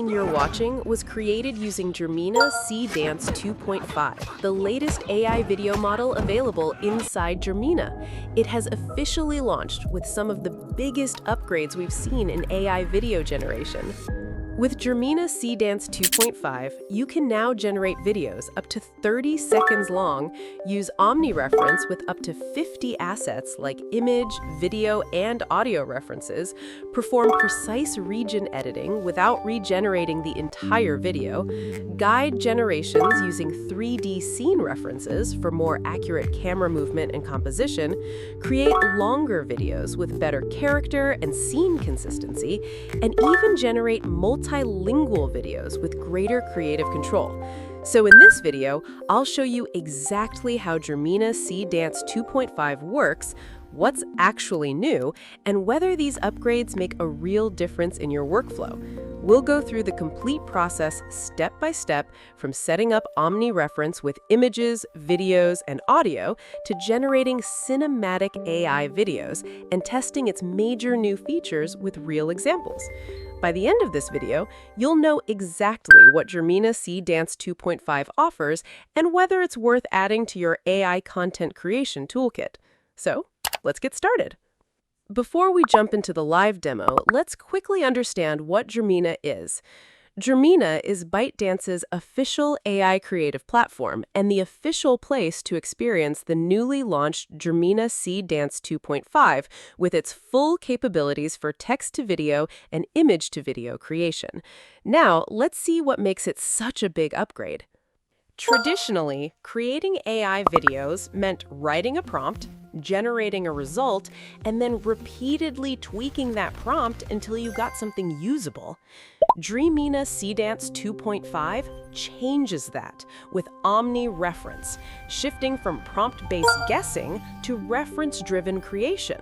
scene you're watching was created using Dreamina Seedance 2.5, the latest AI video model available inside Dreamina. It has officially launched with some of the biggest upgrades we've seen in AI video generation. With Dreamina Seedance 2.5, you can now generate videos up to 30 seconds long, use Omni Reference with up to 50 assets like image, video, and audio references, perform precise region editing without regenerating the entire video, guide generations using 3D scene references for more accurate camera movement and composition, create longer videos with better character and scene consistency, and even generate multilingual videos with greater creative control. So in this video, I'll show you exactly how Dreamina Seedance 2.5 works, what's actually new, and whether these upgrades make a real difference in your workflow. We'll go through the complete process step by step, from setting up Omni Reference with images, videos, and audio to generating cinematic AI videos and testing its major new features with real examples. By the end of this video, you'll know exactly what Dreamina Seedance 2.5 offers and whether it's worth adding to your AI content creation toolkit. So, let's get started. Before we jump into the live demo, let's quickly understand what Dreamina is. Dreamina is ByteDance's official AI creative platform and the official place to experience the newly launched Dreamina Seedance 2.5 with its full capabilities for text-to-video and image-to-video creation. Now, let's see what makes it such a big upgrade. Traditionally, creating AI videos meant writing a prompt, generating a result, and then repeatedly tweaking that prompt until you got something usable. Dreamina Seedance 2.5 changes that with Omni Reference, shifting from prompt-based guessing to reference-driven creation.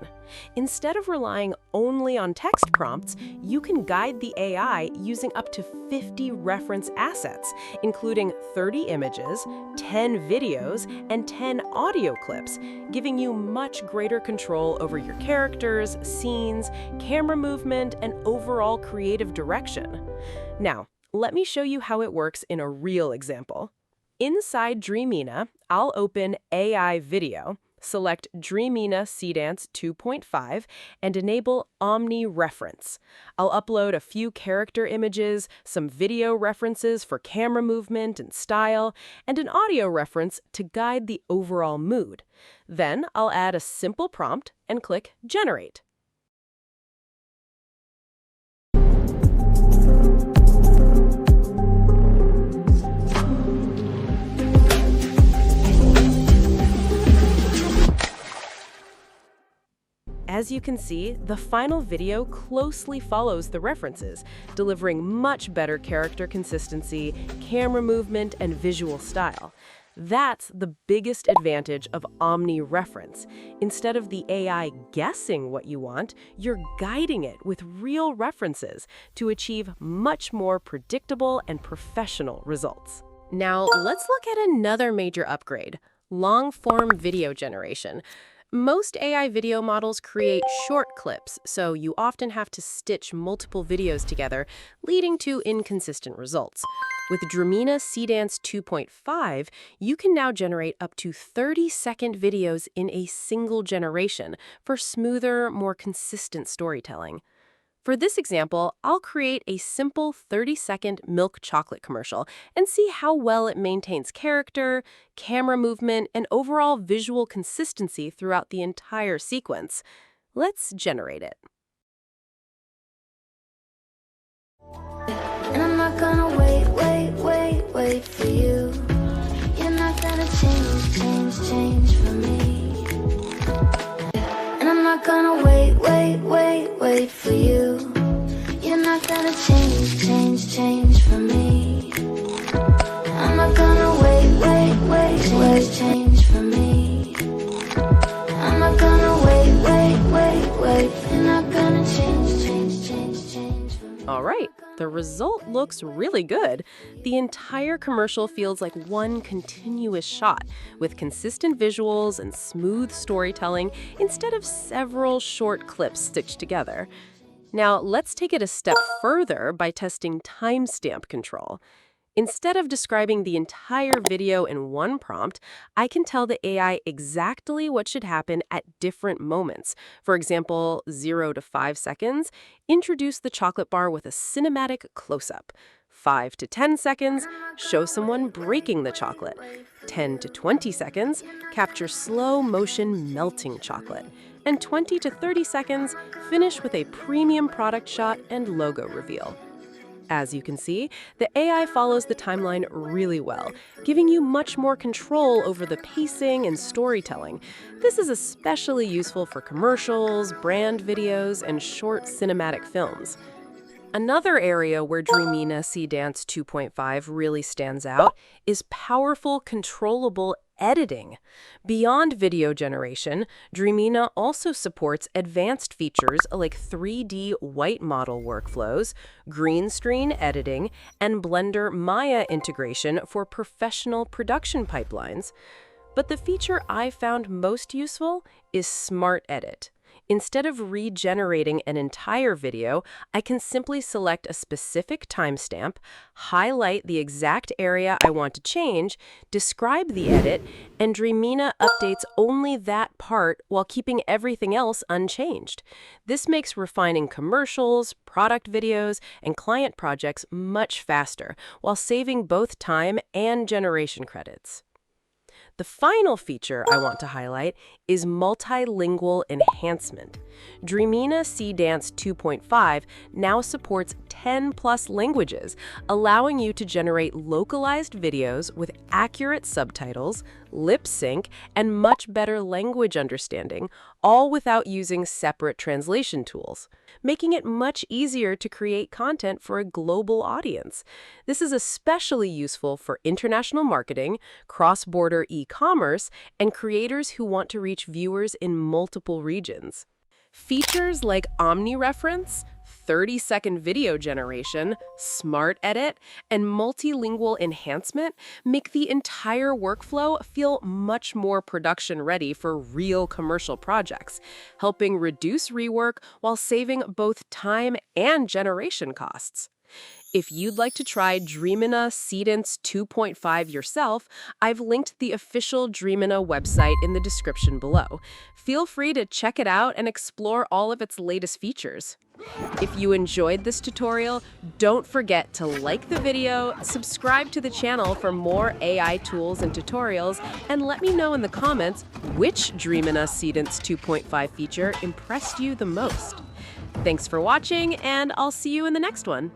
Instead of relying only on text prompts, you can guide the AI using up to 50 reference assets, including 30 images, 10 videos, and 10 audio clips, giving you much greater control over your characters, scenes, camera movement, and overall creative direction. Now, let me show you how it works in a real example. Inside Dreamina, I'll open AI Video, select Dreamina Seedance 2.5, and enable Omni Reference. I'll upload a few character images, some video references for camera movement and style, and an audio reference to guide the overall mood. Then I'll add a simple prompt and click Generate. As you can see, the final video closely follows the references, delivering much better character consistency, camera movement, and visual style. That's the biggest advantage of Omni Reference. Instead of the AI guessing what you want, you're guiding it with real references to achieve much more predictable and professional results. Now, let's look at another major upgrade: long-form video generation. Most AI video models create short clips, so you often have to stitch multiple videos together, leading to inconsistent results. With Dreamina Seedance 2.5, you can now generate up to 30-second videos in a single generation for smoother, more consistent storytelling. For this example, I'll create a simple 30-second milk chocolate commercial and see how well it maintains character, camera movement, and overall visual consistency throughout the entire sequence. Let's generate it. And I'm not gonna wait for you. You're not gonna change for me. And I'm not gonna wait for you. You're not gonna change for me. I'm not gonna wait, change for me. I'm not gonna wait. You're not gonna change for me. All right, the result looks really good. The entire commercial feels like one continuous shot, with consistent visuals and smooth storytelling instead of several short clips stitched together. Now, let's take it a step further by testing timestamp control. Instead of describing the entire video in one prompt, I can tell the AI exactly what should happen at different moments. For example, 0 to 5 seconds, introduce the chocolate bar with a cinematic close-up. 5 to 10 seconds, show someone breaking the chocolate. 10 to 20 seconds, capture slow motion melting chocolate. And 20 to 30 seconds, finish with a premium product shot and logo reveal. As you can see, the AI follows the timeline really well, giving you much more control over the pacing and storytelling. This is especially useful for commercials, brand videos, and short cinematic films. Another area where Dreamina Seedance 2.5 really stands out is powerful, controllable editing. Beyond video generation, Dreamina also supports advanced features like 3D white model workflows, green screen editing, and Blender Maya integration for professional production pipelines. But the feature I found most useful is Smart Edit. Instead of regenerating an entire video, I can simply select a specific timestamp, highlight the exact area I want to change, describe the edit, and Dreamina updates only that part while keeping everything else unchanged. This makes refining commercials, product videos, and client projects much faster, while saving both time and generation credits. The final feature I want to highlight is multilingual enhancement. Dreamina Seedance 2.5 now supports 10+ languages, allowing you to generate localized videos with accurate subtitles, lip sync, and much better language understanding, all without using separate translation tools, making it much easier to create content for a global audience. This is especially useful for international marketing, cross-border e-commerce, and creators who want to reach viewers in multiple regions. Features like Omni Reference, 30-second video generation, Smart Edit, and multilingual enhancement make the entire workflow feel much more production-ready for real commercial projects, helping reduce rework while saving both time and generation costs. If you'd like to try Dreamina Seedance 2.5 yourself, I've linked the official Dreamina website in the description below. Feel free to check it out and explore all of its latest features. If you enjoyed this tutorial, don't forget to like the video, subscribe to the channel for more AI tools and tutorials, and let me know in the comments which Dreamina Seedance 2.5 feature impressed you the most. Thanks for watching, and I'll see you in the next one.